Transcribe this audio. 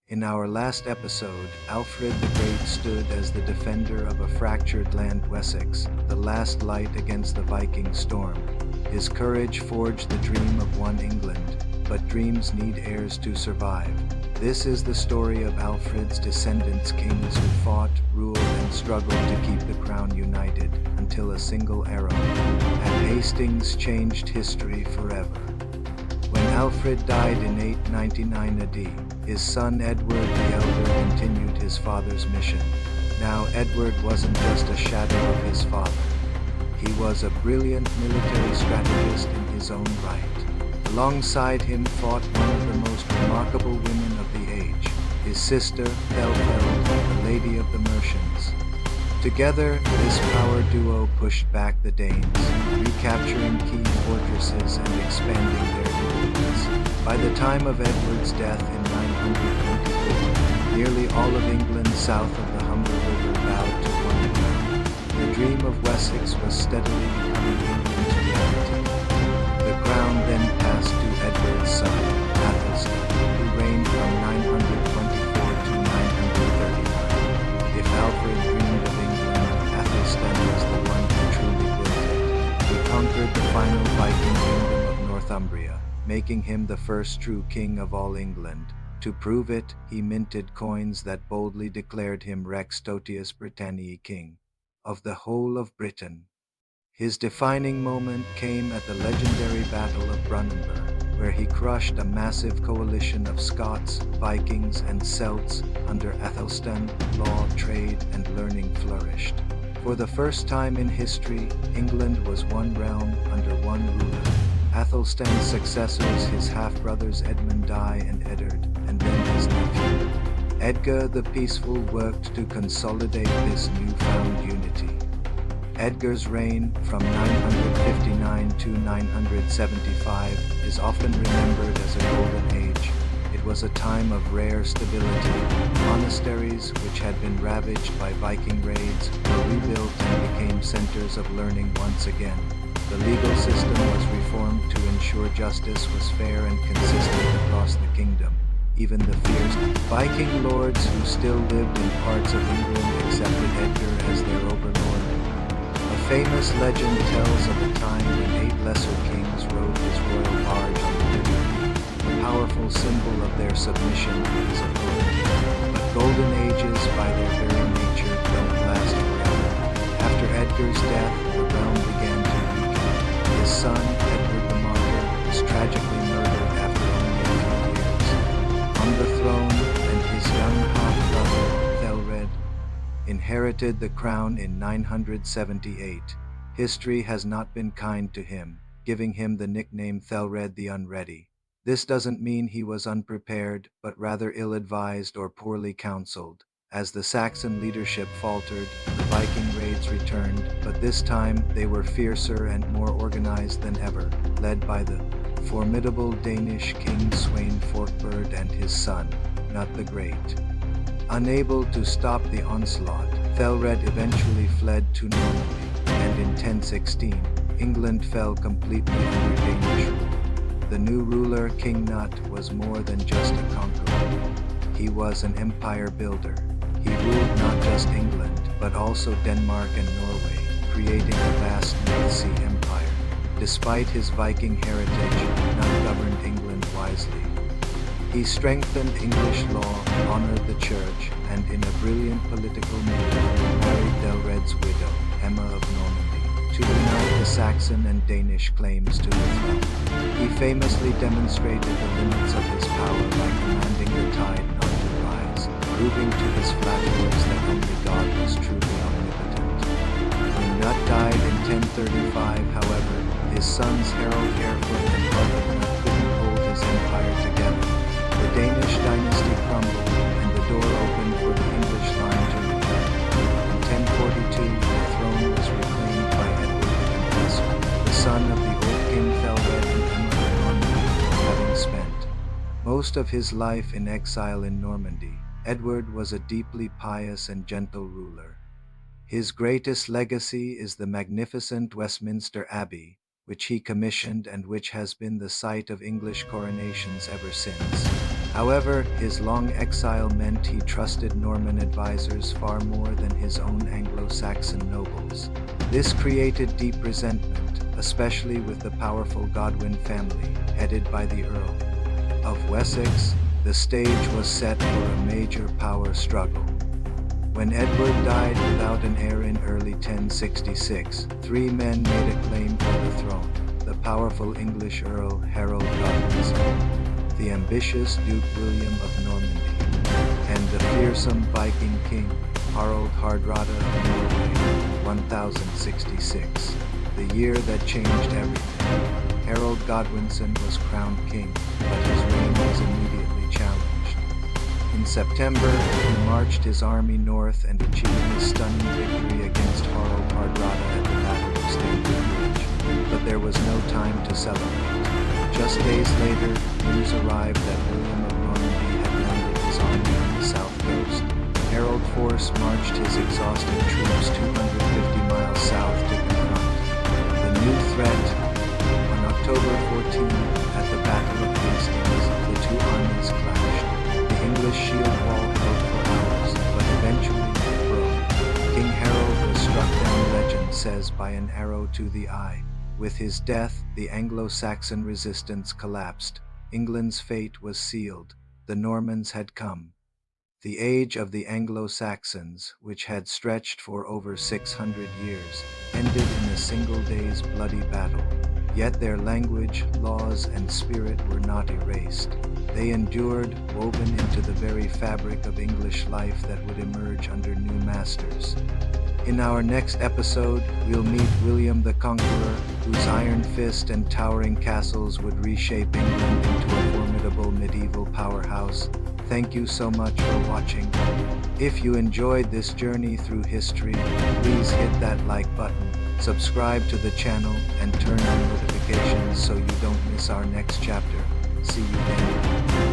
In our last episode, Alfred the Great stood as the defender of a fractured land Wessex, the last light against the Viking storm. His courage forged the dream of one England, but dreams need heirs to survive. This is the story of Alfred's descendants, kings who fought, ruled, and struggled to keep the crown united until a single arrow at Hastings changed history forever. When Alfred died in 899 AD, his son Edward the Elder continued his father's mission. Now Edward wasn't just a shadow of his father. He was a brilliant military strategist in his own right. Alongside him fought one of the most remarkable women of the age, his sister Thelfeld, the Lady of the Mercians. Together, this power duo pushed back the Danes, recapturing key fortresses and expanding their influence. By the time of Edward's death in 924, nearly all of England south of the Humber River bowed to one crown. The dream of Wessex was steadily becoming England's reality. The crown then passed to Edward's son, Athelstan, who reigned from 924 to 939. If Alfred dreamed of Athelstan was the one who truly built it. He conquered the final Viking kingdom of Northumbria, making him the first true king of all England. To prove it, he minted coins that boldly declared him Rex Totius Britanniae, king of the whole of Britain. His defining moment came at the legendary Battle of Brunanburh, where he crushed a massive coalition of Scots, Vikings, and Celts. Under Athelstan, law, trade, and learning flourished. For the first time in history, England was one realm under one ruler. Athelstan's successors, his half-brothers Edmund I and Eddard, and then his nephew Edgar the Peaceful, worked to consolidate this newfound unity. Edgar's reign, from 959 to 975, is often remembered as a golden age. It was a time of rare stability. Monasteries, which had been ravaged by Viking raids, were rebuilt and became centers of learning once again. The legal system was reformed to ensure justice was fair and consistent across the kingdom. Even the fierce Viking lords who still lived in parts of England accepted Edgar as their overlord. A famous legend tells of a time when 8 lesser kings rode his royal barge on the river, a powerful symbol of their submission to his authority. But golden ages, by their very nature, don't last forever. After Edgar's death, the realm began to weaken. His son, Edward the Martyr, was tragically murdered after only a few years. On the throne, and his young half-brother, Thelred, inherited the crown in 978. History has not been kind to him, giving him the nickname Thelred the Unready. This doesn't mean he was unprepared, but rather ill-advised or poorly counseled. As the Saxon leadership faltered, the Viking raids returned, but this time they were fiercer and more organized than ever, led by the formidable Danish king Sweyn Forkbeard and his son, not the Great. Unable to stop the onslaught, Thelred eventually fled to Normandy, and in 1016, England fell completely under Danish rule. The new ruler, King Nut, was more than just a conqueror. He was an empire builder. He ruled not just England, but also Denmark and Norway, creating a vast North Sea empire. Despite his Viking heritage, Nut governed England wisely. He strengthened English law, honored the church, and in a brilliant political move, married Thelred's widow, Emma of Normandy, to unite the Saxon and Danish claims to the throne. He famously demonstrated the limits of his power by commanding the tide not to rise, proving to his flatterers that only God was truly omnipotent. When Nut died in 1035, however, his sons Harold Harefoot and Harthacnut couldn't hold his empire together. The Danish dynasty crumbled, and the door opened for the English line to return. In 1042, the throne was reclaimed by Edward the Confessor, the son of the old King Thelred and Emma of Normandy. Having spent most of his life in exile in Normandy, Edward was a deeply pious and gentle ruler. His greatest legacy is the magnificent Westminster Abbey, which he commissioned and which has been the site of English coronations ever since. However, his long exile meant he trusted Norman advisors far more than his own Anglo-Saxon nobles. This created deep resentment, especially with the powerful Godwin family, headed by the Earl of Wessex. The stage was set for a major power struggle. When Edward died without an heir in early 1066, three men made a claim for the throne: the powerful English Earl Harold Godwinson, the ambitious Duke William of Normandy, and the fearsome Viking king Harald Hardrada of Norway. 1066, the year that changed everything. Harold Godwinson was crowned king, but his reign was immediately challenged. In September, he marched his army north and achieved a stunning victory against Harald Hardrada at the Battle of Stamford Bridge. But there was no time to celebrate. Just days later, news arrived that William of Normandy had landed his army on the south coast. Harold's force marched his exhausted troops 250 miles south to confront the new threat. On October 14, at the Battle of Hastings, the two armies clashed. The English shield wall held for hours, but eventually it broke. King Harold was struck down, legend says, by an arrow to the eye. With his death, the Anglo-Saxon resistance collapsed. England's fate was sealed. The Normans had come. The age of the Anglo-Saxons, which had stretched for over 600 years, ended in a single day's bloody battle. Yet their language, laws, and spirit were not erased. They endured, woven into the very fabric of English life that would emerge under new masters. In our next episode, we'll meet William the Conqueror, whose iron fist and towering castles would reshape England into a formidable medieval powerhouse. Thank you so much for watching. If you enjoyed this journey through history, please hit that like button, subscribe to the channel, and turn on notifications so you don't miss our next chapter. See you then.